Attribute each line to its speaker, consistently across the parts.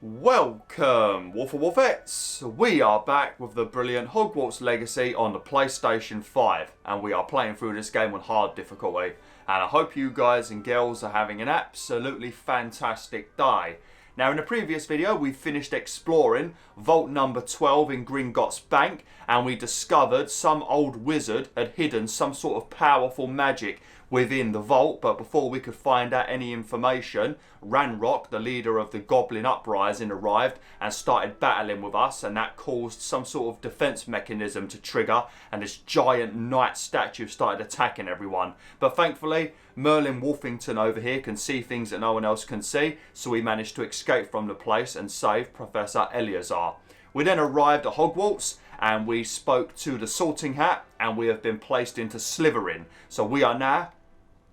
Speaker 1: Welcome, WolfTheWolfettes! We are back with the brilliant Hogwarts Legacy on the PlayStation 5, and we are playing through this game on hard difficulty. And I hope you guys and girls are having an absolutely fantastic day. Now, in the previous video, we finished exploring vault number 12 in Gringotts Bank, and we discovered some old wizard had hidden some sort of powerful magic within the vault. But before we could find out any information, Ranrock, the leader of the Goblin Uprising, arrived and started battling with us, and that caused some sort of defense mechanism to trigger, and this giant knight statue started attacking everyone. But thankfully, Merlin Wolfington over here can see things that no one else can see, so we managed to escape from the place and save Professor Eleazar. We then arrived at Hogwarts and we spoke to the Sorting Hat, and we have been placed into Slytherin. So we are now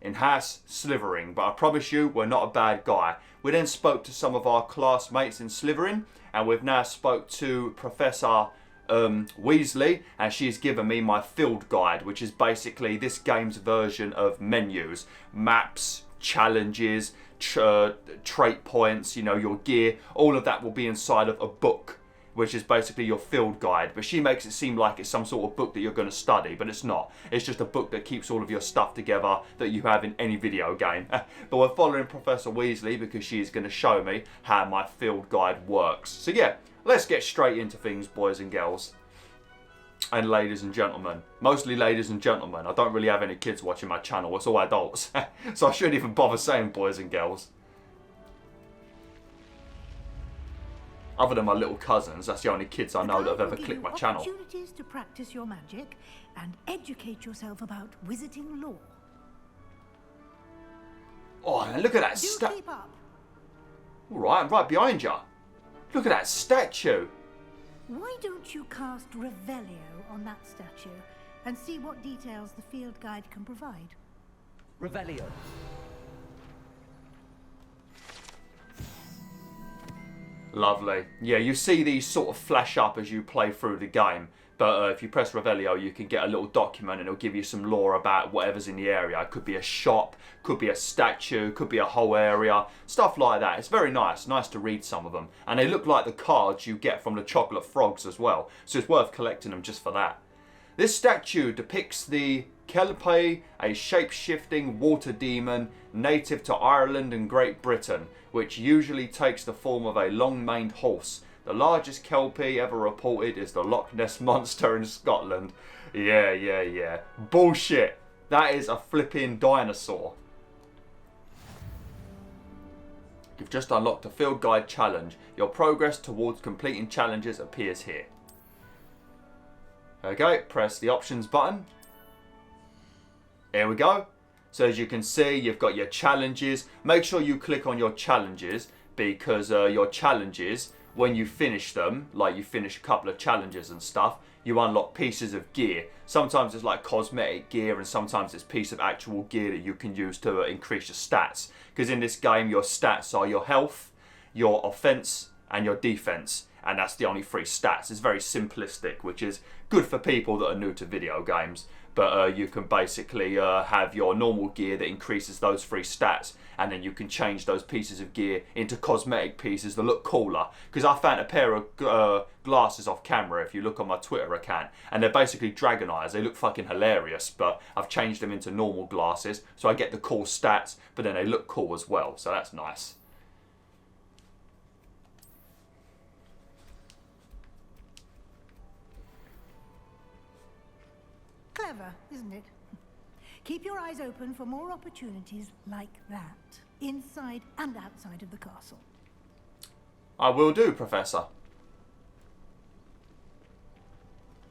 Speaker 1: in House Slytherin, but I promise you we're not a bad guy. We then spoke to some of our classmates in Slytherin, and we've now spoke to Professor Weasley, and she's given me my field guide, which is basically this game's version of menus, maps, challenges, trait points, you know, your gear. All of that will be inside of a book, which is basically your field guide. But she makes it seem like it's some sort of book that you're going to study, but it's not. It's just a book that keeps all of your stuff together that you have in any video game. But we're following Professor Weasley because she is going to show me how my field guide works. So yeah, let's get straight into things, boys and girls. And ladies and gentlemen. Mostly ladies and gentlemen. I don't really have any kids watching my channel. It's all adults. So I shouldn't even bother saying boys and girls. Other than my little cousins, that's the only kids I know that have ever clicked my channel.
Speaker 2: Opportunities to practice your magic and educate yourself about wizarding lore.
Speaker 1: Oh, and look at that
Speaker 2: Keep up.
Speaker 1: Alright, I'm right behind you. Look at that statue.
Speaker 2: Why don't you cast Revelio on that statue and see what details the field guide can provide?
Speaker 3: Revelio.
Speaker 1: Lovely. Yeah, you see these sort of flash up as you play through the game. But if you press Revelio, you can get a little document and it'll give you some lore about whatever's in the area. It could be a shop, could be a statue, could be a whole area, stuff like that. It's very nice. Nice to read some of them. And they look like the cards you get from the chocolate frogs as well. So it's worth collecting them just for that. This statue depicts the Kelpie, a shape-shifting water demon native to Ireland and Great Britain, which usually takes the form of a long-maned horse. The largest Kelpie ever reported is the Loch Ness Monster in Scotland. Yeah. Bullshit. That is a flipping dinosaur. You've just unlocked a field guide challenge. Your progress towards completing challenges appears here. Okay, press the options button. Here we go. So as you can see, you've got your challenges. Make sure you click on your challenges, because your challenges, when you finish them, like you finish a couple of challenges and stuff, you unlock pieces of gear. Sometimes it's like cosmetic gear, and sometimes it's piece of actual gear that you can use to increase your stats. Because in this game, your stats are your health, your offense, and your defense. And that's the only three stats. It's very simplistic, which is good for people that are new to video games. But you can basically have your normal gear that increases those three stats, and then you can change those pieces of gear into cosmetic pieces that look cooler. Because I found a pair of glasses off camera, if you look on my Twitter account, and they're basically dragon eyes. They look fucking hilarious, but I've changed them into normal glasses, so I get the cool stats, but then they look cool as well, so that's nice.
Speaker 2: Clever, isn't it? Keep your eyes open for more opportunities like that, inside and outside of the castle.
Speaker 1: I will do, Professor.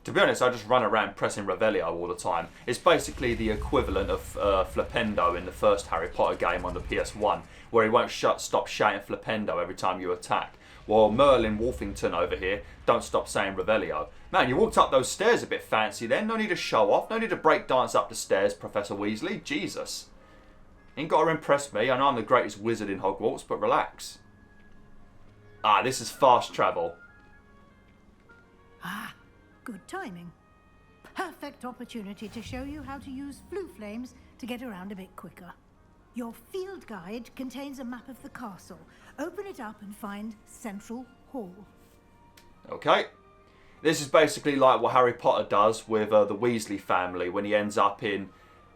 Speaker 1: To be honest, I just run around pressing Revelio all the time. It's basically the equivalent of Flipendo in the first Harry Potter game on the PS1, where he won't stop shouting Flipendo every time you attack. Well, Merlin Wolfington over here don't stop saying Revelio. Man, you walked up those stairs a bit fancy then. No need to show off. No need to break dance up the stairs, Professor Weasley. Jesus. Ain't got to impress me. I know I'm the greatest wizard in Hogwarts, but relax. Ah, this is fast travel.
Speaker 2: Ah, good timing. Perfect opportunity to show you how to use flue flames to get around a bit quicker. Your field guide contains a map of the castle. Open it up and find Central Hall.
Speaker 1: Okay. This is basically like what Harry Potter does with the Weasley family when he ends up in,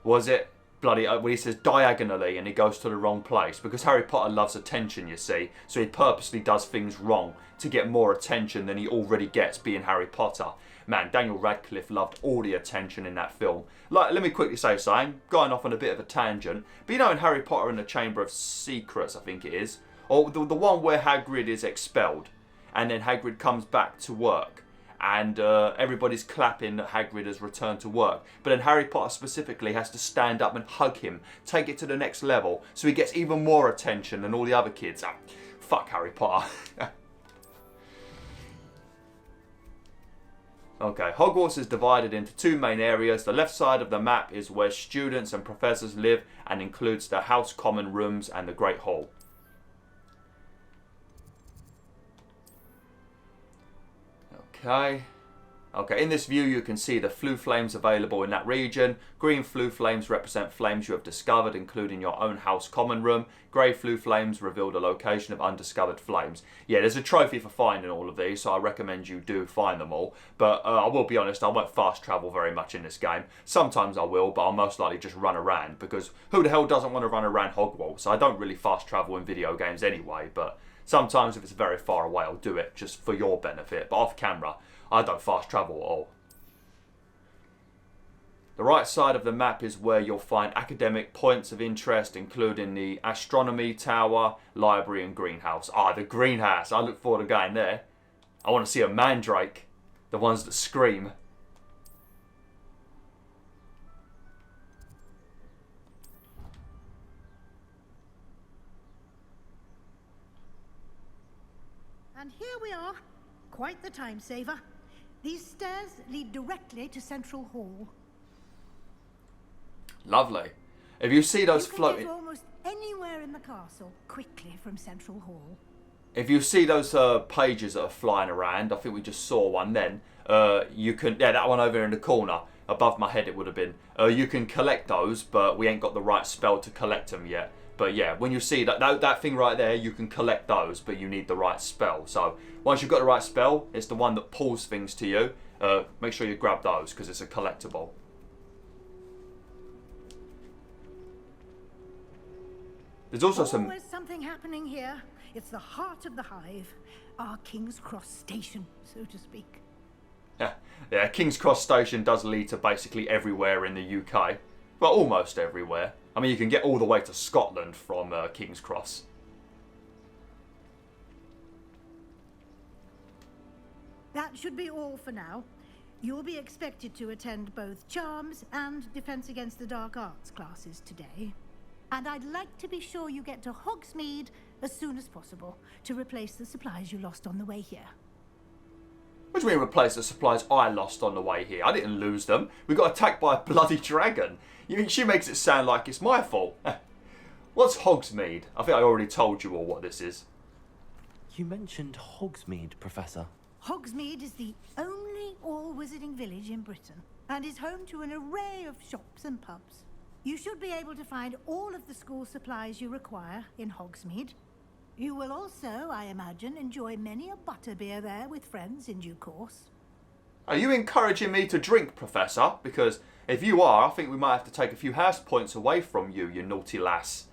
Speaker 1: was it bloody, when he says diagonally and he goes to the wrong place. Because Harry Potter loves attention, you see. So he purposely does things wrong to get more attention than he already gets being Harry Potter. Man, Daniel Radcliffe loved all the attention in that film. Like, let me quickly say something, going off on a bit of a tangent. But you know in Harry Potter and the Chamber of Secrets, I think it is, or the one where Hagrid is expelled, and then Hagrid comes back to work, and everybody's clapping that Hagrid has returned to work. But then Harry Potter specifically has to stand up and hug him, take it to the next level, so he gets even more attention than all the other kids. Ah, fuck Harry Potter. Okay, Hogwarts is divided into two main areas. The left side of the map is where students and professors live and includes the House Common Rooms and the Great Hall. Okay, in this view you can see the flue flames available in that region. Green flue flames represent flames you have discovered, including your own house common room. Grey flue flames reveal the location of undiscovered flames. Yeah, there's a trophy for finding all of these, so I recommend you do find them all. But I will be honest, I won't fast travel very much in this game. Sometimes I will, but I'll most likely just run around, because who the hell doesn't want to run around Hogwarts? I don't really fast travel in video games anyway, but sometimes if it's very far away I'll do it just for your benefit. But off camera, I don't fast travel at all. The right side of the map is where you'll find academic points of interest, including the astronomy tower, library and greenhouse. Ah, the greenhouse. I look forward to going there. I want to see a mandrake. The ones that scream.
Speaker 2: And here we are. Quite the time saver. These stairs lead directly to Central Hall.
Speaker 1: Lovely. If you see those
Speaker 2: You can
Speaker 1: floating,
Speaker 2: get almost anywhere in the castle quickly from Central Hall.
Speaker 1: if you see those pages that are flying around, I think we just saw one then. You can, yeah, that one over in the corner above my head it would have been. You can collect those, but we ain't got the right spell to collect them yet. But yeah, when you see that thing right there, you can collect those, but you need the right spell. So once you've got the right spell, it's the one that pulls things to you. Make sure you grab those because it's a collectible. There's also
Speaker 2: Always something happening here. It's the heart of the hive, our King's Cross station, so to speak.
Speaker 1: Yeah, King's Cross Station does lead to basically everywhere in the UK. Well, almost everywhere. I mean, you can get all the way to Scotland from King's Cross.
Speaker 2: That should be all for now. You'll be expected to attend both Charms and Defense Against the Dark Arts classes today. And I'd like to be sure you get to Hogsmeade as soon as possible to replace the supplies you lost on the way here.
Speaker 1: What do you mean replace the supplies I lost on the way here? I didn't lose them. We got attacked by a bloody dragon. She makes it sound like it's my fault. What's Hogsmeade? I think I already told you all what this is.
Speaker 3: You mentioned Hogsmeade, Professor.
Speaker 2: Hogsmeade is the only all-wizarding village in Britain and is home to an array of shops and pubs. You should be able to find all of the school supplies you require in Hogsmeade. You will also, I imagine, enjoy many a butterbeer there with friends in due course.
Speaker 1: Are you encouraging me to drink, Professor? Because if you are, I think we might have to take a few house points away from you, you naughty lass.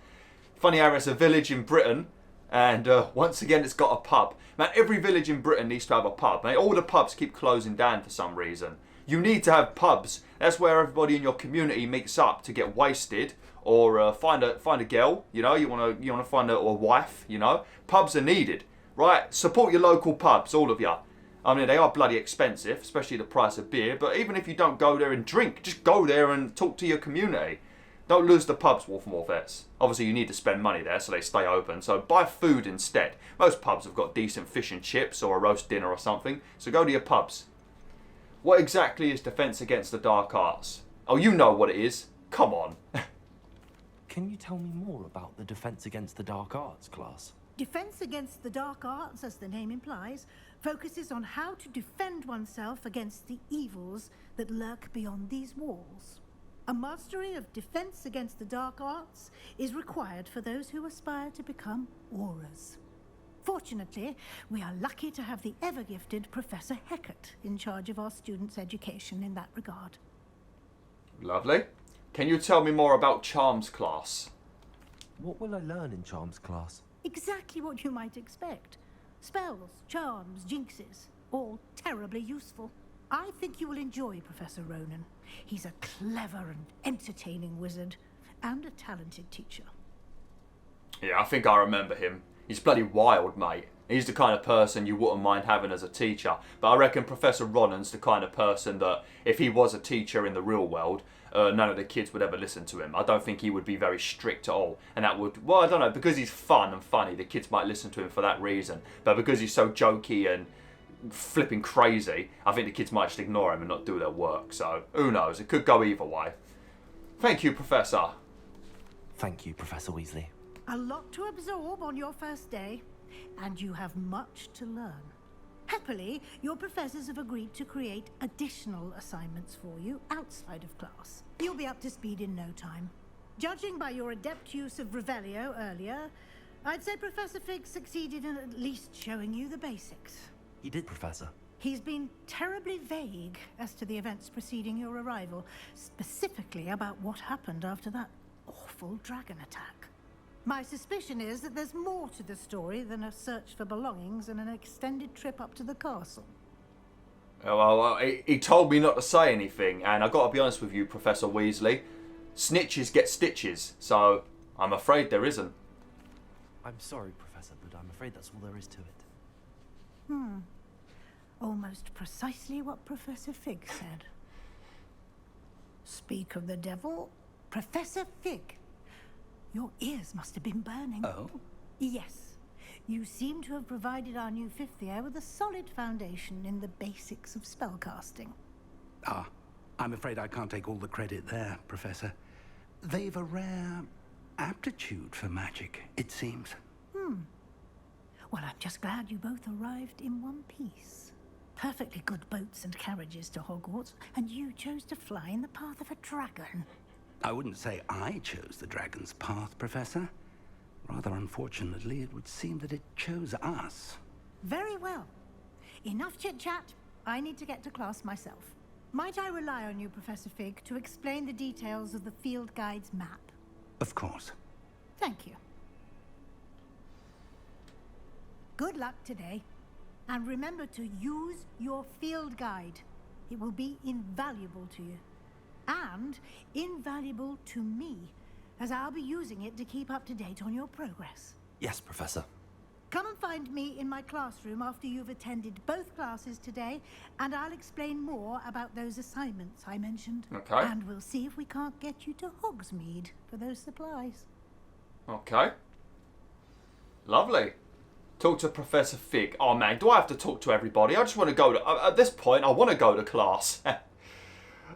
Speaker 1: Funny how it's a village in Britain, and once again it's got a pub. Man, every village in Britain needs to have a pub. Man, all the pubs keep closing down for some reason. You need to have pubs. That's where everybody in your community meets up to get wasted or find a girl. You know, you wanna find a wife. You know, pubs are needed, right? Support your local pubs, all of you. I mean, they are bloody expensive, especially the price of beer. But even if you don't go there and drink, just go there and talk to your community. Don't lose the pubs, Wolfmorphets. Obviously, you need to spend money there, so they stay open. So buy food instead. Most pubs have got decent fish and chips or a roast dinner or something. So go to your pubs. What exactly is Defense Against the Dark Arts? Oh, you know what it is. Come on.
Speaker 3: Can you tell me more about the Defense Against the Dark Arts class?
Speaker 2: Defense Against the Dark Arts, as the name implies, focuses on how to defend oneself against the evils that lurk beyond these walls. A mastery of defense against the dark arts is required for those who aspire to become aurors. Fortunately, we are lucky to have the ever-gifted Professor Hecat in charge of our students' education in that regard.
Speaker 1: Lovely. Can you tell me more about Charms class?
Speaker 3: What will I learn in Charms class?
Speaker 2: Exactly what you might expect. Spells, charms, jinxes, all terribly useful. I think you will enjoy Professor Ronan. He's a clever and entertaining wizard, and a talented teacher.
Speaker 1: Yeah, I think I remember him. He's bloody wild, mate. He's the kind of person you wouldn't mind having as a teacher. But I reckon Professor Ronan's the kind of person that, if he was a teacher in the real world, none of the kids would ever listen to him. I don't think he would be very strict at all. And that would, well, I don't know, because he's fun and funny, the kids might listen to him for that reason. But because he's so jokey and flipping crazy, I think the kids might just ignore him and not do their work. So, who knows? It could go either way. Thank you, Professor.
Speaker 3: Thank you, Professor Weasley.
Speaker 2: A lot to absorb on your first day, and you have much to learn. Happily, your professors have agreed to create additional assignments for you outside of class. You'll be up to speed in no time. Judging by your adept use of Revelio earlier, I'd say Professor Fig succeeded in at least showing you the basics.
Speaker 3: He did, Professor.
Speaker 2: He's been terribly vague as to the events preceding your arrival, specifically about what happened after that awful dragon attack. My suspicion is that there's more to the story than a search for belongings and an extended trip up to the castle.
Speaker 1: Well, he told me not to say anything, and I've got to be honest with you, Professor Weasley. Snitches get stitches, so I'm afraid there isn't.
Speaker 3: I'm sorry, Professor, but I'm afraid that's all there is to it.
Speaker 2: Almost precisely what Professor Fig said. Speak of the devil, Professor Fig. Your ears must have been burning.
Speaker 4: Oh?
Speaker 2: Yes. You seem to have provided our new fifth year with a solid foundation in the basics of spellcasting.
Speaker 4: Ah, I'm afraid I can't take all the credit there, Professor. They've a rare aptitude for magic, it seems.
Speaker 2: Well, I'm just glad you both arrived in one piece. Perfectly good boats and carriages to Hogwarts, and you chose to fly in the path of a dragon.
Speaker 4: I wouldn't say I chose the dragon's path, Professor. Rather unfortunately, it would seem that it chose us.
Speaker 2: Very well. Enough chit-chat. I need to get to class myself. Might I rely on you, Professor Fig, to explain the details of the field guide's map?
Speaker 4: Of course.
Speaker 2: Thank you. Good luck today. And remember to use your field guide. It will be invaluable to you. And invaluable to me, as I'll be using it to keep up to date on your progress.
Speaker 3: Yes, Professor.
Speaker 2: Come and find me in my classroom after you've attended both classes today, and I'll explain more about those assignments I mentioned.
Speaker 1: Okay.
Speaker 2: And we'll see if we can't get you to Hogsmeade for those supplies.
Speaker 1: Okay. Lovely. Talk to Professor Fig. Oh man, do I have to talk to everybody? I just want to go to... At this point, I want to go to class.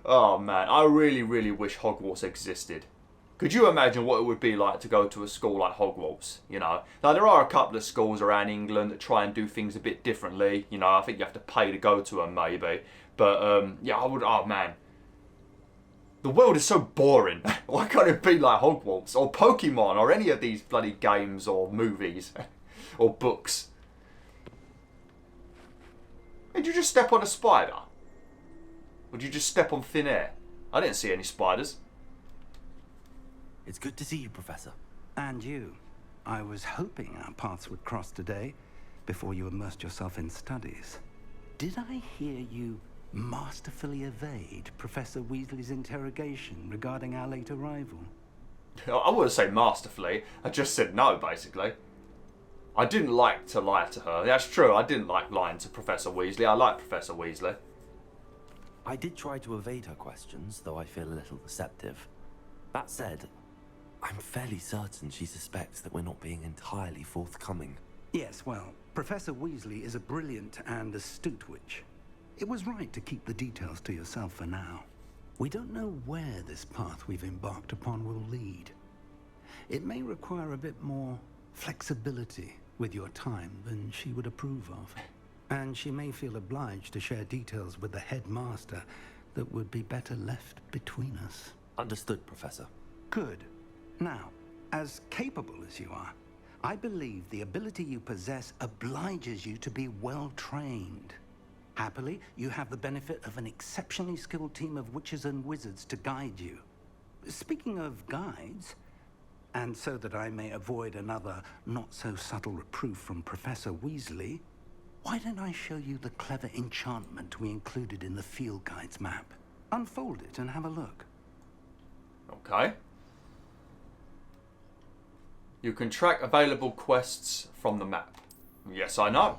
Speaker 1: Oh man, I really, really wish Hogwarts existed. Could you imagine what it would be like to go to a school like Hogwarts, you know? Now, there are a couple of schools around England that try and do things a bit differently. You know, I think you have to pay to go to them, maybe. But, yeah, I would... Oh, man. The world is so boring. Why can't it be like Hogwarts or Pokemon or any of these bloody games or movies or books? Did you just step on a spider? Or did you just step on thin air? I didn't see any spiders.
Speaker 3: It's good to see you, Professor.
Speaker 4: And you. I was hoping our paths would cross today before you immersed yourself in studies. Did I hear you masterfully evade Professor Weasley's interrogation regarding our late arrival?
Speaker 1: I wouldn't say masterfully. I just said no, basically. I didn't like to lie to her. That's true, I didn't like lying to Professor Weasley. I like Professor Weasley.
Speaker 3: I did try to evade her questions, though I feel a little deceptive. That said, I'm fairly certain she suspects that we're not being entirely forthcoming.
Speaker 4: Yes, well, Professor Weasley is a brilliant and astute witch. It was right to keep the details to yourself for now. We don't know where this path we've embarked upon will lead. It may require a bit more flexibility with your time than she would approve of. And she may feel obliged to share details with the headmaster that would be better left between us.
Speaker 3: Understood, Professor.
Speaker 4: Good. Now, as capable as you are, I believe the ability you possess obliges you to be well trained. Happily, you have the benefit of an exceptionally skilled team of witches and wizards to guide you. Speaking of guides, and so that I may avoid another not-so-subtle reproof from Professor Weasley, why don't I show you the clever enchantment we included in the field guide's map? Unfold it and have a look.
Speaker 1: Okay. You can track available quests from the map. Yes, I know.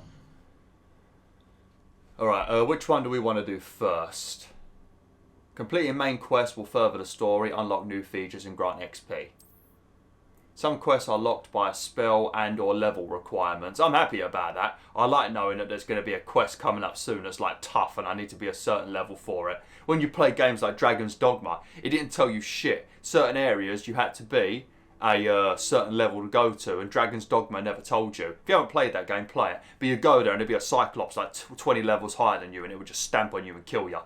Speaker 1: Alright, which one do we want to do first? Completing main quests will further the story, unlock new features and grant XP. Some quests are locked by a spell and or level requirements. I'm happy about that. I like knowing that there's going to be a quest coming up soon that's like tough and I need to be a certain level for it. When you play games like Dragon's Dogma, it didn't tell you shit. Certain areas you had to be a certain level to go to, and Dragon's Dogma never told you. If you haven't played that game, play it. But you go there and there'd be a Cyclops like 20 levels higher than you and it would just stamp on you and kill you.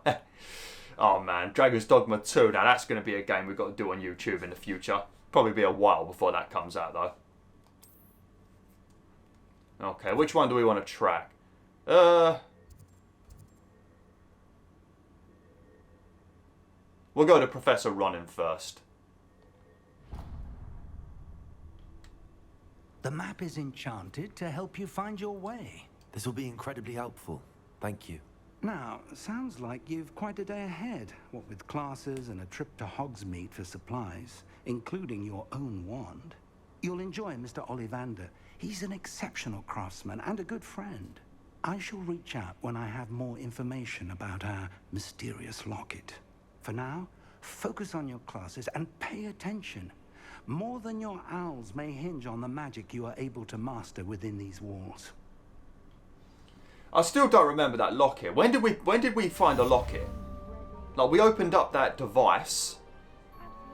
Speaker 1: Oh man, Dragon's Dogma 2, now that's going to be a game we've got to do on YouTube in the future. Probably be a while before that comes out though. Okay, which one do we want to track? We'll go to Professor Ronin first.
Speaker 4: The map is enchanted to help you find your way.
Speaker 3: This will be incredibly helpful. Thank you.
Speaker 4: Now, sounds like you've quite a day ahead, what with classes and a trip to Hogsmeade for supplies, including your own wand. You'll enjoy Mr. Ollivander. He's an exceptional craftsman and a good friend. I shall reach out when I have more information about our mysterious locket. For now, focus on your classes and pay attention. More than your owls may hinge on the magic you are able to master within these walls.
Speaker 1: I still don't remember that locket. When did we find a locket? Like, we opened up that device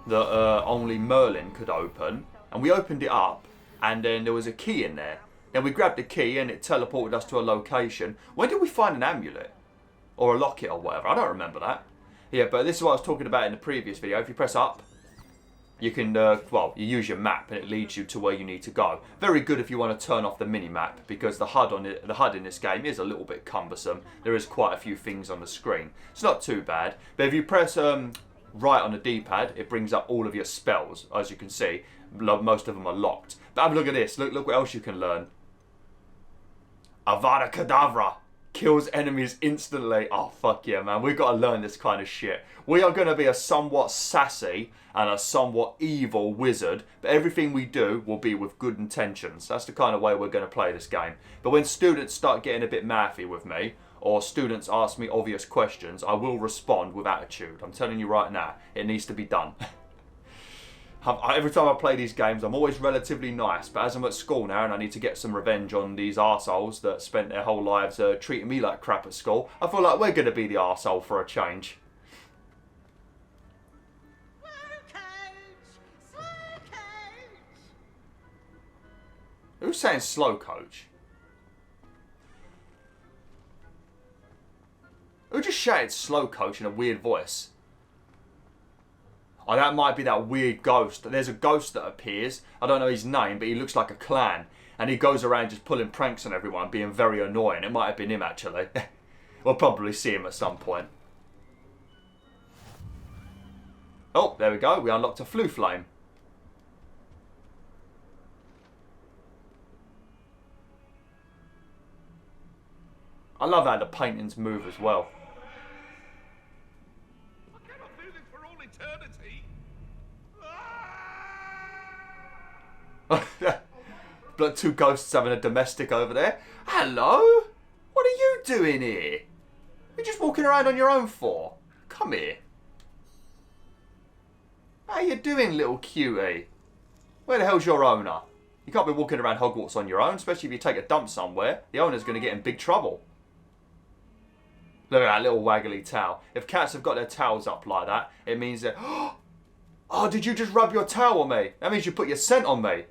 Speaker 1: that only Merlin could open, and we opened it up, and then there was a key in there. Then we grabbed the key and it teleported us to a location. When did we find an amulet? Or a locket or whatever? I don't remember that. Yeah, but this is what I was talking about in the previous video. If you press up, you can, well, you use your map and it leads you to where you need to go. Very good if you want to turn off the mini-map, because the HUD in this game is a little bit cumbersome. There is quite a few things on the screen. It's not too bad, but if you press right on the D-pad, it brings up all of your spells. As you can see, most of them are locked. But have a look at this. Look what else you can learn. Avada Kedavra. Kills enemies instantly. Oh, fuck yeah, man. We've got to learn this kind of shit. We are going to be a somewhat sassy and a somewhat evil wizard, but everything we do will be with good intentions. That's the kind of way we're going to play this game. But when students start getting a bit mathy with me, or students ask me obvious questions, I will respond with attitude. I'm telling you right now, it needs to be done. Every time I play these games, I'm always relatively nice, but as I'm at school now and I need to get some revenge on these arseholes that spent their whole lives treating me like crap at school, I feel like we're going to be the arsehole for a change. Who's saying slow coach? Who just shouted slow coach in a weird voice? Oh, that might be that weird ghost. There's a ghost that appears. I don't know his name, but he looks like a clown. And he goes around just pulling pranks on everyone, being very annoying. It might have been him, actually. We'll probably see him at some point. Oh, there we go. We unlocked a flue flame. I love how the paintings move as well.
Speaker 5: I cannot do this for all eternity.
Speaker 1: But two ghosts having a domestic over there. Hello? What are you doing here? You're just walking around on your own for? Come here. How you doing, little cutie? Where the hell's your owner? You can't be walking around Hogwarts on your own, especially if you take a dump somewhere. The owner's going to get in big trouble. Look at that little waggly tail. If cats have got their tails up like that, it means that... Oh, did you just rub your towel on me? That means you put your scent on me.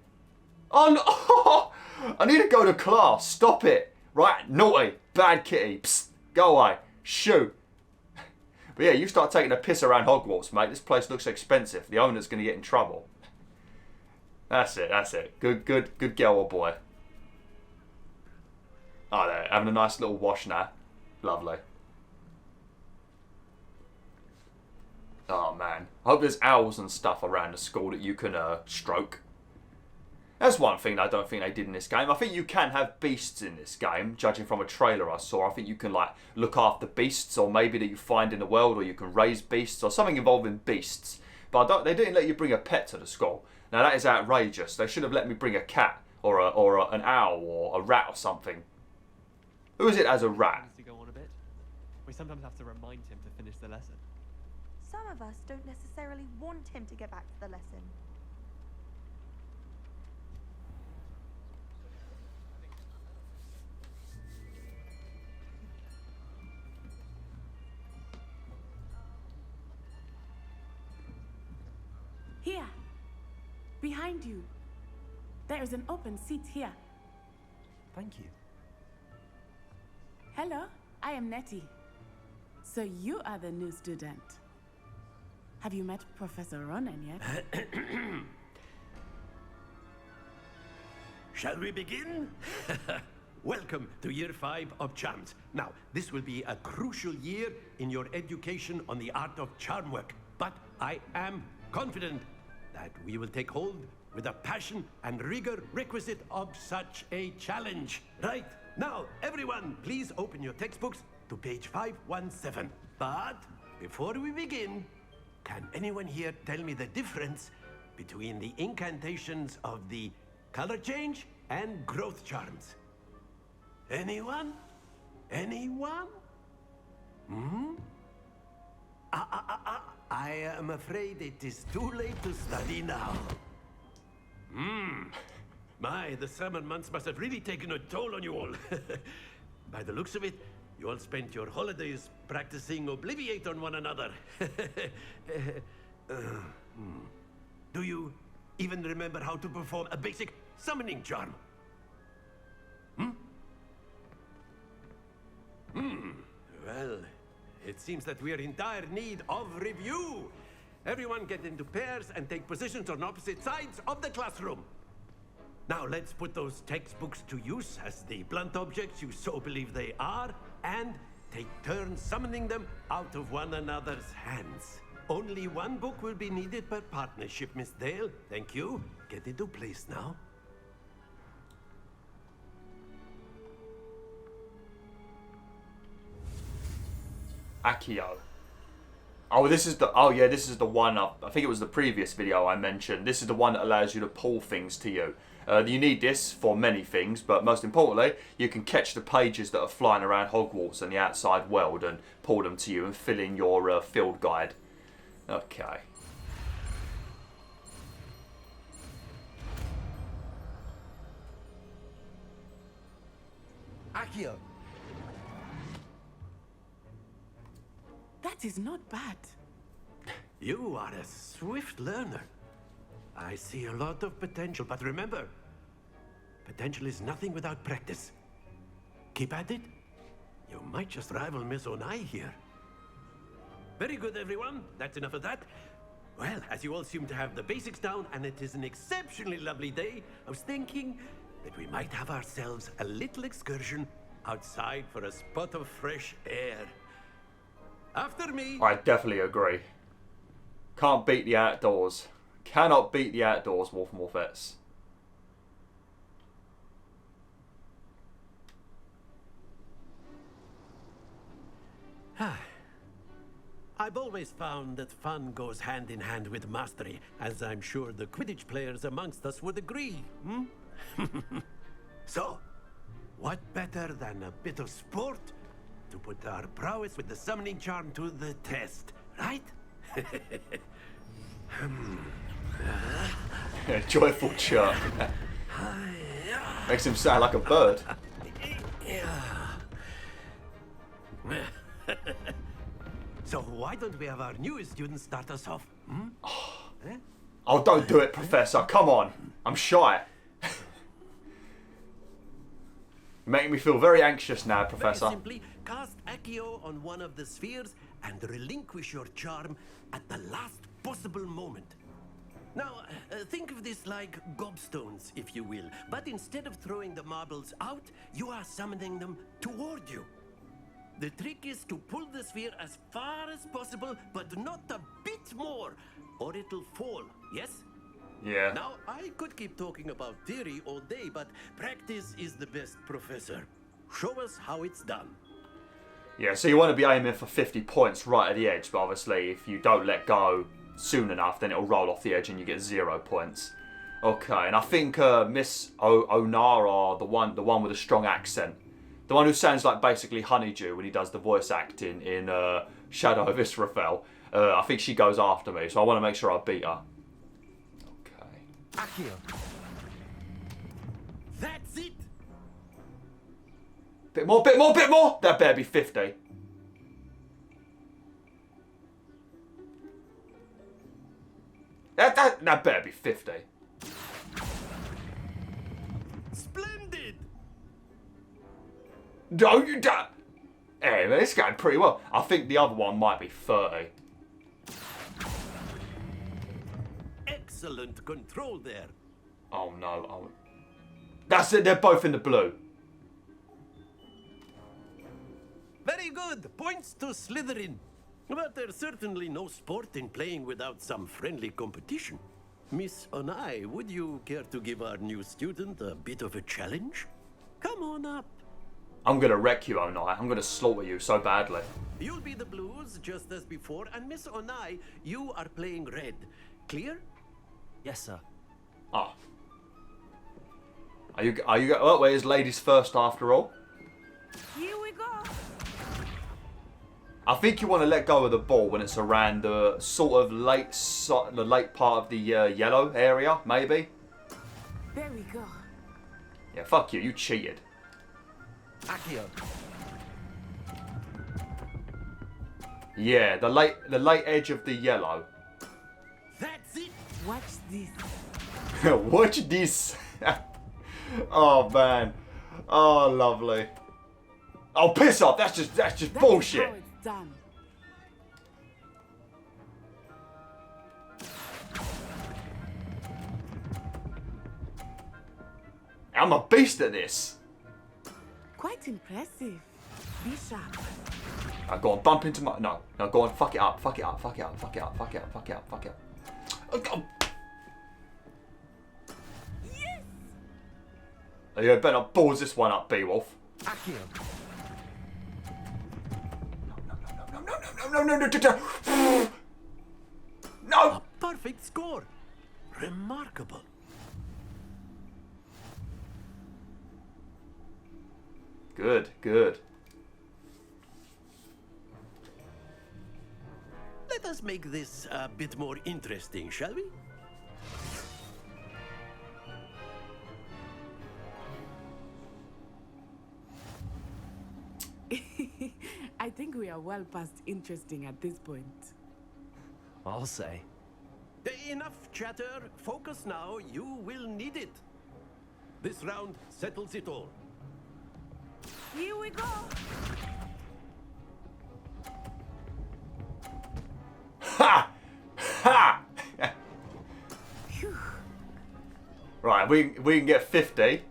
Speaker 1: Oh, no. I need to go to class. Stop it. Right, naughty. Bad kitty. Psst. Go away. Shoo. But yeah, you start taking a piss around Hogwarts, mate. This place looks expensive. The owner's going to get in trouble. That's it, that's it. Good girl or boy. Oh, there, having a nice little wash now. Lovely. Oh, man. I hope there's owls and stuff around the school that you can stroke. That's one thing I don't think they did in this game. I think you can have beasts in this game, judging from a trailer I saw. I think you can like look after beasts, or maybe that you find in the world, or you can raise beasts, or something involving beasts. But they didn't let you bring a pet to the school. Now that is outrageous. They should have let me bring a cat, or an owl, or a rat, or something. Who is it as a rat?
Speaker 6: To go on a bit. We sometimes have to remind him to finish the lesson.
Speaker 7: Some of us don't necessarily want him to get back to the lesson.
Speaker 8: Here, behind you. There is an open seat here.
Speaker 3: Thank you.
Speaker 8: Hello, I am Nettie. So you are the new student. Have you met Professor Ronan yet?
Speaker 9: Shall we begin? Welcome to Year 5 of Charms. Now, this will be a crucial year in your education on the art of charm work. But I am confident that we will take hold with the passion and rigor requisite of such a challenge. Right, now, everyone, please open your textbooks to page 517. But before we begin, can anyone here tell me the difference between the incantations of the color change and growth charms? Anyone? Anyone? I am afraid it is too late to study now. My, the summer months must have really taken a toll on you all. By the looks of it, you all spent your holidays practicing Obliviate on one another. Do you even remember how to perform a basic summoning charm? Well, it seems that we are in dire need of review. Everyone get into pairs and take positions on opposite sides of the classroom. Now let's put those textbooks to use as the blunt objects you so believe they are, and take turns summoning them out of one another's hands. Only one book will be needed per partnership, Miss Dale. Thank you. Get into place now.
Speaker 1: Accio. Oh, this is the. Oh, yeah, this is the one. I think it was the previous video I mentioned. This is the one that allows you to pull things to you. You need this for many things, but most importantly, you can catch the pages that are flying around Hogwarts and the outside world and pull them to you and fill in your field guide. Okay.
Speaker 3: Accio!
Speaker 8: That is not bad.
Speaker 9: You are a swift learner. I see a lot of potential, but remember, potential is nothing without practice. Keep at it. You might just rival Miss Onai here. Very good, everyone. That's enough of that. Well, as you all seem to have the basics down, and it is an exceptionally lovely day, I was thinking that we might have ourselves a little excursion outside for a spot of fresh air. After me.
Speaker 1: I definitely agree. Can't beat the outdoors. Cannot beat the outdoors, Wolf and Wolfettes.
Speaker 9: I've always found that fun goes hand in hand with mastery, as I'm sure the Quidditch players amongst us would agree. So, what better than a bit of sport to put our prowess with the summoning charm to the test, right?
Speaker 1: Joyful chirp. Makes him sound like a bird.
Speaker 9: So why don't we have our newest student start us off?
Speaker 1: Oh, don't do it, Professor. Come on. I'm shy. You're making me feel very anxious now, Professor.
Speaker 9: Very simply, cast a Accio on one of the spheres and relinquish your charm at the last possible moment. Now, think of this like gobstones, if you will. But instead of throwing the marbles out, you are summoning them toward you. The trick is to pull the sphere as far as possible, but not a bit more, or it'll fall, yes?
Speaker 1: Yeah.
Speaker 9: Now, I could keep talking about theory all day, but practice is the best professor. Show us how it's done.
Speaker 1: Yeah, so you want to be aiming for 50 points right at the edge, but obviously if you don't let go soon enough, then it'll roll off the edge and you get 0 points. Okay, and I think Miss Onara, the one with a strong accent, the one who sounds like basically Honeydew when he does the voice acting in Shadow of Israfel, I think she goes after me, so I want to make sure I beat her. Okay.
Speaker 9: Accio. That's it.
Speaker 1: Bit more, bit more, bit more! That better be 50. That better be 50.
Speaker 9: Splendid!
Speaker 1: No, you don't. Hey, man, it's going pretty well. I think the other one might be 30.
Speaker 9: Excellent control there.
Speaker 1: Oh, no. Oh. That's it, they're both in the blue.
Speaker 9: Very good. Points to Slytherin. But there's certainly no sport in playing without some friendly competition. Miss Onai, would you care to give our new student a bit of a challenge? Come on up.
Speaker 1: I'm going to wreck you, Onai. I'm going to slaughter you so badly.
Speaker 9: You'll be the blues, just as before, and Miss Onai, you are playing red. Clear?
Speaker 3: Yes, sir.
Speaker 1: Ah. Are you, oh, wait, it's ladies first after all?
Speaker 2: Here we go.
Speaker 1: I think you want to let go of the ball when it's around the sort of late part of the yellow area, maybe.
Speaker 8: There we go.
Speaker 1: Yeah, fuck you. You cheated.
Speaker 3: Accio.
Speaker 1: Yeah, the late edge of the yellow.
Speaker 9: That's it.
Speaker 8: Watch this.
Speaker 1: Watch this. Oh man. Oh lovely. Oh piss off. That's just bullshit.
Speaker 8: How it's done.
Speaker 1: I'm a beast at this.
Speaker 8: Quite impressive. Be sharp.
Speaker 1: Now go on, bump into my... No, go on, fuck it up, fuck it up, fuck it up, fuck it up, fuck it up, fuck it up, fuck it up. Oh.
Speaker 8: Yes!
Speaker 1: You better balls this one up, BwolfTheWolf.
Speaker 3: Accio.
Speaker 1: No. No!
Speaker 9: A perfect score. Remarkable.
Speaker 1: Good.
Speaker 9: Let us make this a bit more interesting, shall we?
Speaker 8: I think we are well past interesting at this point.
Speaker 3: I'll say.
Speaker 9: Enough chatter. Focus now. You will need it. This round settles it all.
Speaker 2: Here we go.
Speaker 1: Ha! Ha! Right, we can get 50. If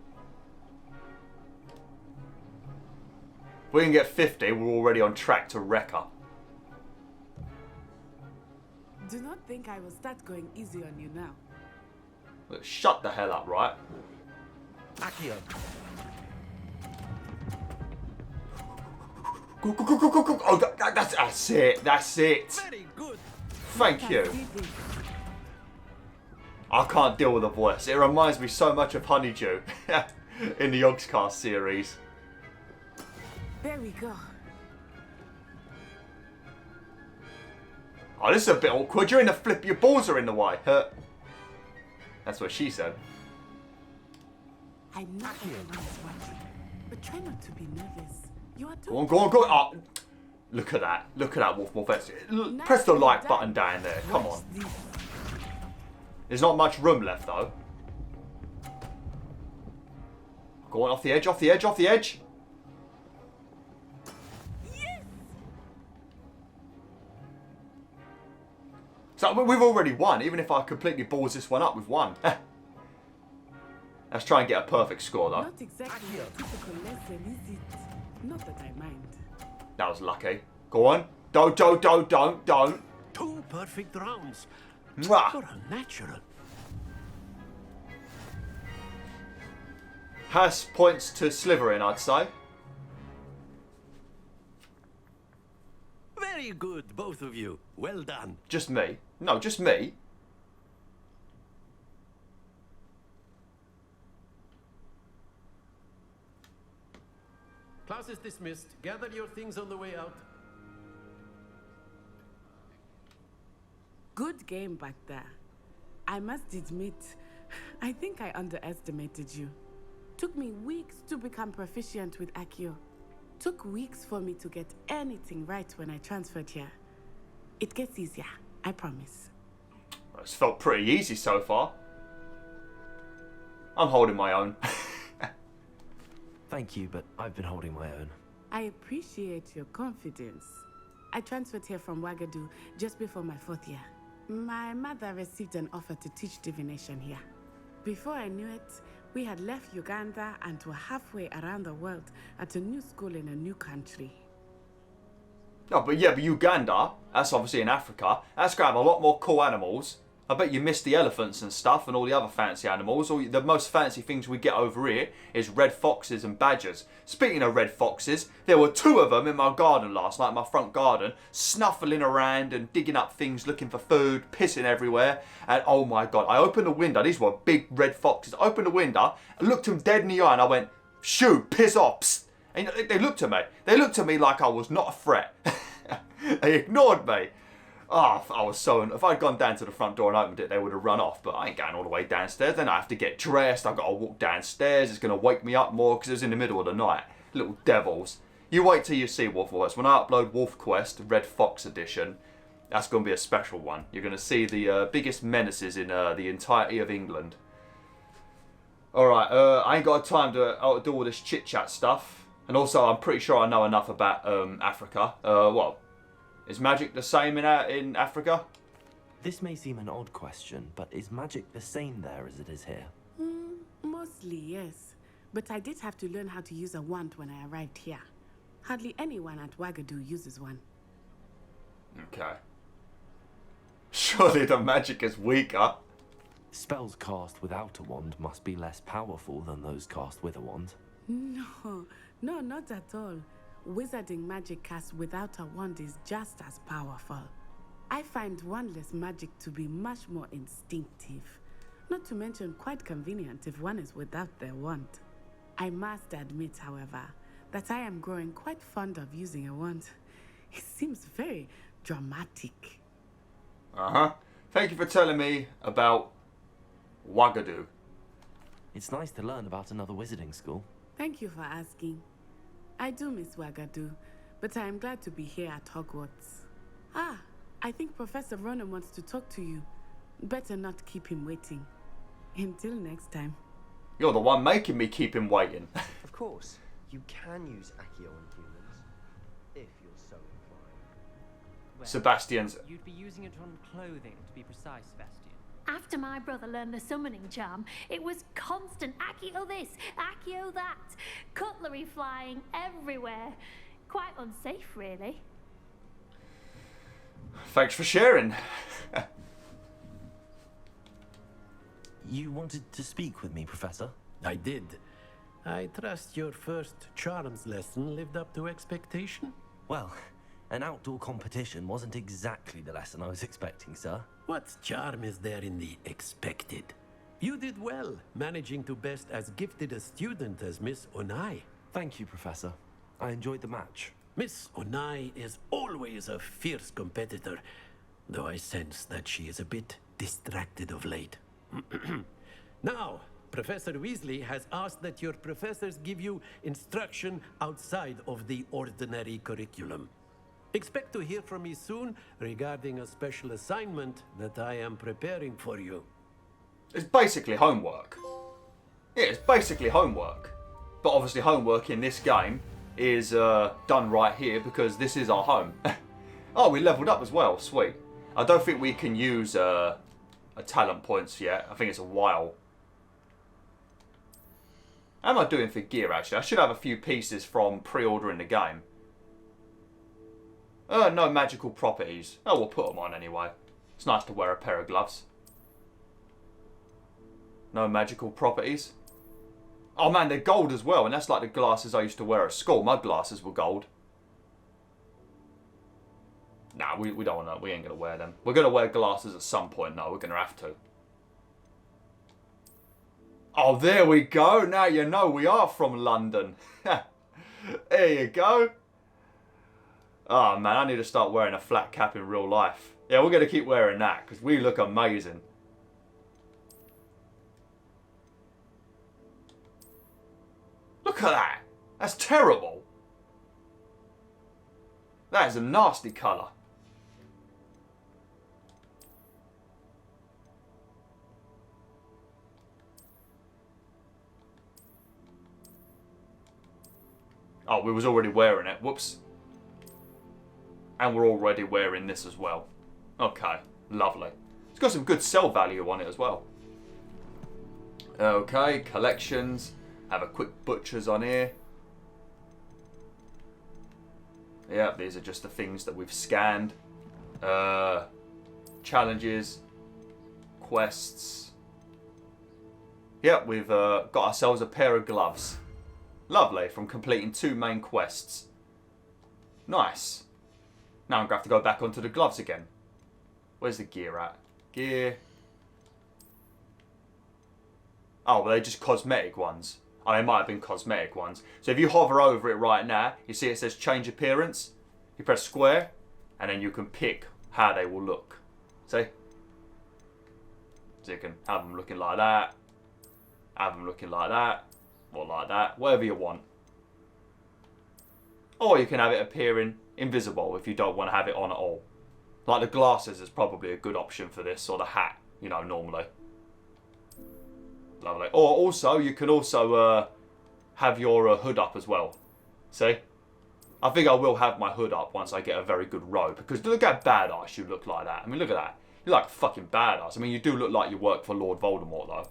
Speaker 1: we can get 50, we're already on track to wreck her.
Speaker 8: Do not think I will start going easy on you now.
Speaker 1: Look, shut the hell up, right?
Speaker 3: Accio.
Speaker 1: Go. Oh, that's it. That's it.
Speaker 9: Very good.
Speaker 1: Thank you. I can't deal with the voice. It reminds me so much of Honeydew in the Yogscast series.
Speaker 8: There we go.
Speaker 1: Oh, this is a bit awkward. You're in the flip. Your balls are in the way. That's what she said.
Speaker 8: I know everyone's watching, but try not to be nervous. You are too...
Speaker 1: Go on. Oh, look at that. Look at that, Wolf. Press the like button down there. Come on. There's not much room left, though. Go on, off the edge.
Speaker 8: Yes!
Speaker 1: So we've already won, even if I completely balls this one up, we've won. Let's try and get a perfect score, though.
Speaker 8: Not exactly a typical lesson, is it? Not that I mind.
Speaker 1: That was lucky. Go on. Don't.
Speaker 9: 2 perfect rounds.
Speaker 1: Mwah.
Speaker 9: You're unnatural.
Speaker 1: Has points to Slytherin, I'd say.
Speaker 9: Very good, both of you. Well done.
Speaker 1: Just me. No, just me.
Speaker 9: Class is dismissed. Gather your things on the way out.
Speaker 8: Good game back there. I must admit, I think I underestimated you. Took me weeks to become proficient with Accio. Took weeks for me to get anything right when I transferred here. It gets easier, I promise.
Speaker 1: It's felt pretty easy so far. I'm holding my own.
Speaker 3: Thank you, but I've been holding my own.
Speaker 8: I appreciate your confidence. I transferred here from Ouagadougou just before my 4th year. My mother received an offer to teach divination here. Before I knew it, we had left Uganda and were halfway around the world at a new school in a new country.
Speaker 1: No, but Uganda, that's obviously in Africa. That's going to have a lot more cool animals. I bet you missed the elephants and stuff and all the other fancy animals. All the most fancy things we get over here is red foxes and badgers. Speaking of red foxes, there were 2 of them in my garden last night, my front garden, snuffling around and digging up things, looking for food, pissing everywhere. And oh my God, I opened the window. These were big red foxes. I opened the window, I looked them dead in the eye and I went, shoo, piss off, psst. And they looked at me. They looked at me like I was not a threat. They ignored me. Oh, I was so... If I'd gone down to the front door and opened it, they would have run off. But I ain't going all the way downstairs. Then I have to get dressed. I've got to walk downstairs. It's going to wake me up more because it was in the middle of the night. Little devils. You wait till you see WolfTheWolf. When I upload Wolf Quest Red Fox Edition, that's going to be a special one. You're going to see the biggest menaces in the entirety of England. Alright, I ain't got time to do all this chit-chat stuff. And also, I'm pretty sure I know enough about Africa. Well... Is magic the same in Africa?
Speaker 3: This may seem an odd question, but is magic the same there as it is here?
Speaker 8: Mostly, yes. But I did have to learn how to use a wand when I arrived here. Hardly anyone at Ouagadougou uses one.
Speaker 1: Okay. Surely the magic is weaker.
Speaker 3: Spells cast without a wand must be less powerful than those cast with a wand.
Speaker 8: No, not at all. Wizarding magic cast without a wand is just as powerful. I find wandless magic to be much more instinctive. Not to mention quite convenient if one is without their wand. I must admit, however, that I am growing quite fond of using a wand. It seems very dramatic.
Speaker 1: Uh-huh. Thank you for telling me about Ouagadougou.
Speaker 3: It's nice to learn about another wizarding school.
Speaker 8: Thank you for asking. I do miss Ouagadougou, but I am glad to be here at Hogwarts. Ah, I think Professor Ronan wants to talk to you. Better not keep him waiting. Until next time.
Speaker 1: You're the one making me keep him waiting.
Speaker 10: Of course, you can use Accio on humans, if you're so inclined.
Speaker 6: Well,
Speaker 1: Sebastian's...
Speaker 6: You'd be using it on clothing, to be precise, Sebastian.
Speaker 11: After my brother learned the summoning charm, it was constant Accio this, Accio that, cutlery flying everywhere. Quite unsafe, really.
Speaker 1: Thanks for sharing.
Speaker 3: You wanted to speak with me, Professor?
Speaker 9: I did. I trust your first charms lesson lived up to expectation?
Speaker 3: Well, an outdoor competition wasn't exactly the lesson I was expecting, sir.
Speaker 9: What charm is there in the expected? You did well, managing to best as gifted a student as Miss Onai.
Speaker 3: Thank you, Professor. I enjoyed the match.
Speaker 9: Miss Onai is always a fierce competitor, though I sense that she is a bit distracted of late. Now, Professor Weasley has asked that your professors give you instruction outside of the ordinary curriculum. Expect to hear from me soon regarding a special assignment that I am preparing for you.
Speaker 1: It's basically homework. Yeah, it's basically homework. But obviously homework in this game is done right here because this is our home. Oh, we leveled up as well. Sweet. I don't think we can use a talent points yet. I think it's a while. How am I doing for gear, actually? I should have a few pieces from pre-ordering the game. No magical properties. Oh, we'll put them on anyway. It's nice to wear a pair of gloves. No magical properties. Oh man, they're gold as well, and that's like the glasses I used to wear at school. My glasses were gold. Nah, we don't want that. We ain't going to wear them. We're going to wear glasses at some point. No, we're going to have to. Oh, there we go. Now you know we are from London. There you go. Oh, man, I need to start wearing a flat cap in real life. Yeah, we're going to keep wearing that because we look amazing. Look at that. That's terrible. That is a nasty colour. Oh, we was already wearing it. Whoops. And we're already wearing this as well. Okay, lovely. It's got some good sell value on it as well. Okay, collections. Have a quick butchers on here. Yeah, these are just the things that we've scanned. Challenges. Quests. Yeah, we've got ourselves a pair of gloves. Lovely, from completing 2 main quests. Nice. Now I'm going to have to go back onto the gloves again. Where's the gear at? Gear. Oh, well, they're just cosmetic ones. Oh, they might have been cosmetic ones. So if you hover over it right now, you see it says change appearance. You press square, and then you can pick how they will look. See? So you can have them looking like that. Have them looking like that. Or like that, whatever you want. Or you can have it appearing invisible if you don't want to have it on at all. Like the glasses is probably a good option for this, or the hat, you know, normally. Lovely. Or also, you can also have your hood up as well. See? I think I will have my hood up once I get a very good robe, because look how badass you look like that. I mean, look at that. You're like fucking badass. I mean, you do look like you work for Lord Voldemort, though.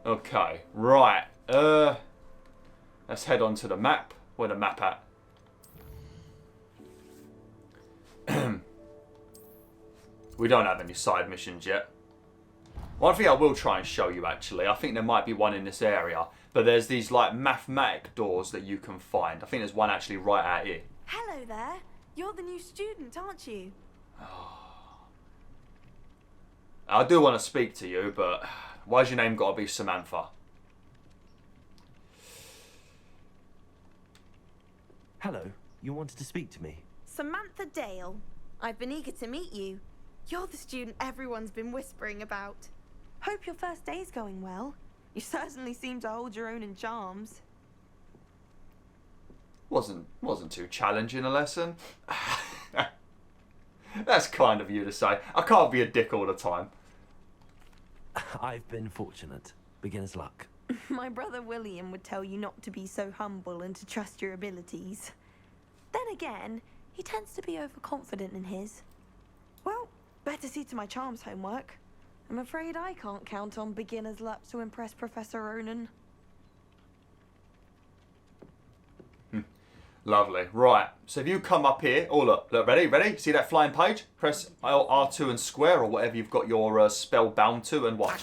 Speaker 1: Okay, right. Let's head on to the map. Where the map at? We don't have any side missions yet. One thing I will try and show you, actually, I think there might be one in this area, but there's these like mathematic doors that you can find. I think there's one actually right out here.
Speaker 7: Hello there. You're the new student, aren't you?
Speaker 1: I do want to speak to you, but why's your name got to be Samantha?
Speaker 3: Hello, you wanted to speak to me?
Speaker 7: Samantha Dale. I've been eager to meet you. You're the student everyone's been whispering about. Hope your first day's going well. You certainly seem to hold your own in charms.
Speaker 1: Wasn't too challenging a lesson. That's kind of you to say. I can't be a dick all the time.
Speaker 3: I've been fortunate. Beginner's luck.
Speaker 7: My brother William would tell you not to be so humble and to trust your abilities. Then again, he tends to be overconfident in his. Well, better see to my charms homework. I'm afraid I can't count on beginner's luck to impress Professor Ronan.
Speaker 1: Lovely. Right. So if you come up here, oh look, ready? See that flying page? Press R2 and square or whatever you've got your spell bound to and watch.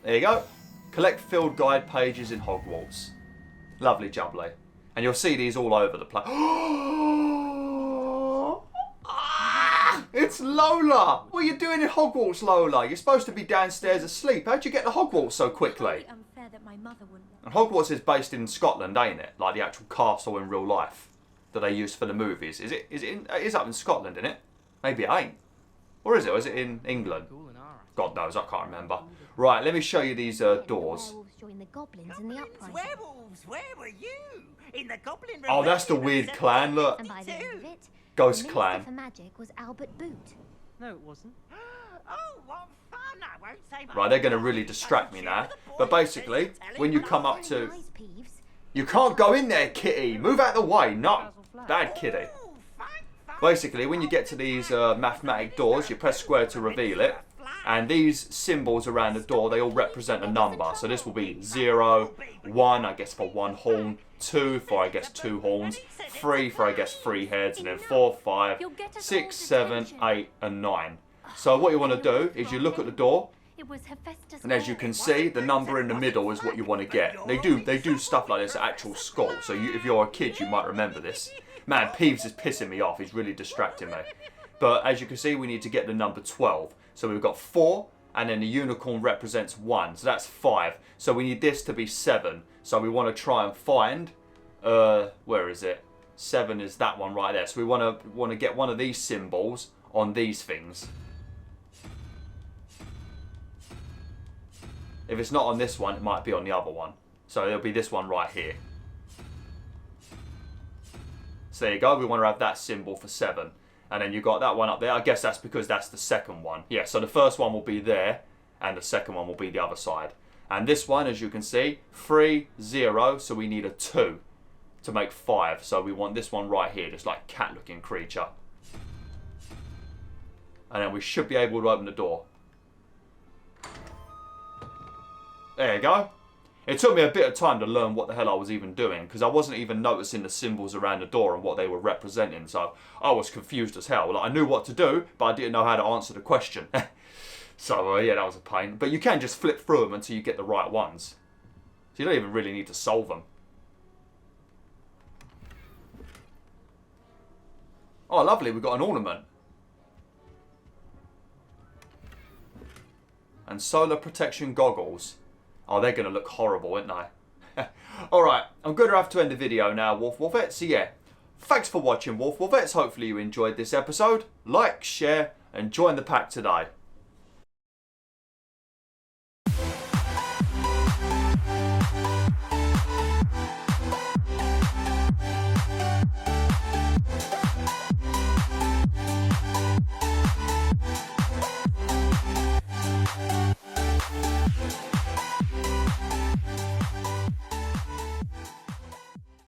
Speaker 1: There you go. Collect field guide pages in Hogwarts. Lovely jubbly. And you'll see these all over the place. It's Lola! What are you doing in Hogwarts, Lola? You're supposed to be downstairs asleep. How'd you get to Hogwarts so quickly?
Speaker 11: Unfair that my mother wouldn't.
Speaker 1: And Hogwarts is based in Scotland, ain't it? Like the actual castle in real life that they used for the movies. It is up in Scotland, isn't it? Maybe it ain't. Or is it? Or is it in England? God knows, I can't remember. Right, let me show you these doors.
Speaker 11: Join the goblins in the uprising.
Speaker 12: Werewolves, where were you? In the goblin
Speaker 1: Oh, that's the weird clan, look.
Speaker 11: And by the end of it,
Speaker 1: Ghost
Speaker 11: the
Speaker 1: clan.
Speaker 11: Minister for Magic was Albert Boot.
Speaker 6: No, it wasn't.
Speaker 12: Oh, what fun! I won't say much.
Speaker 1: Right, they're going to really distract me now. But basically, when you come up to... You can't go in there, kitty! Move out of the way! No! Bad kitty. Basically, when you get to these mathematic doors, you press square to reveal it. And these symbols around the door, they all represent a number. So this will be 0, 1, I guess, for 1 horn. 2 for, I guess, 2 horns. 3 for, I guess, 3 heads. And then 4, 5, 6, 7, 8, and 9. So what you want to do is you look at the door. And as you can see, the number in the middle is what you want to get. They do stuff like this at actual school. So if you're a kid, you might remember this. Man, Peeves is pissing me off. He's really distracting me. But as you can see, we need to get the number 12. So we've got 4, and then the unicorn represents 1. So that's 5. So we need this to be 7. So we want to try and find, where is it? 7 is that one right there. So we want to get one of these symbols on these things. If it's not on this one, it might be on the other one. So it'll be this one right here. So there you go. We want to have that symbol for 7. And then you got that one up there. I guess that's because that's the second one. Yeah, so the first one will be there, and the second one will be the other side. And this one, as you can see, 3, 0, so we need a 2 to make 5. So we want this one right here, this like cat-looking creature. And then we should be able to open the door. There you go. It took me a bit of time to learn what the hell I was even doing, because I wasn't even noticing the symbols around the door and what they were representing, so I was confused as hell. Like, I knew what to do, but I didn't know how to answer the question. So yeah, that was a pain. But you can just flip through them until you get the right ones. So you don't even really need to solve them. Oh, lovely, we've got an ornament. And solar protection goggles. Oh, they're going to look horrible, aren't they? Alright, I'm going to have to end the video now, WolfTheWolf. So yeah, thanks for watching, WolfTheWolf. Hopefully you enjoyed this episode. Like, share, and join the pack today.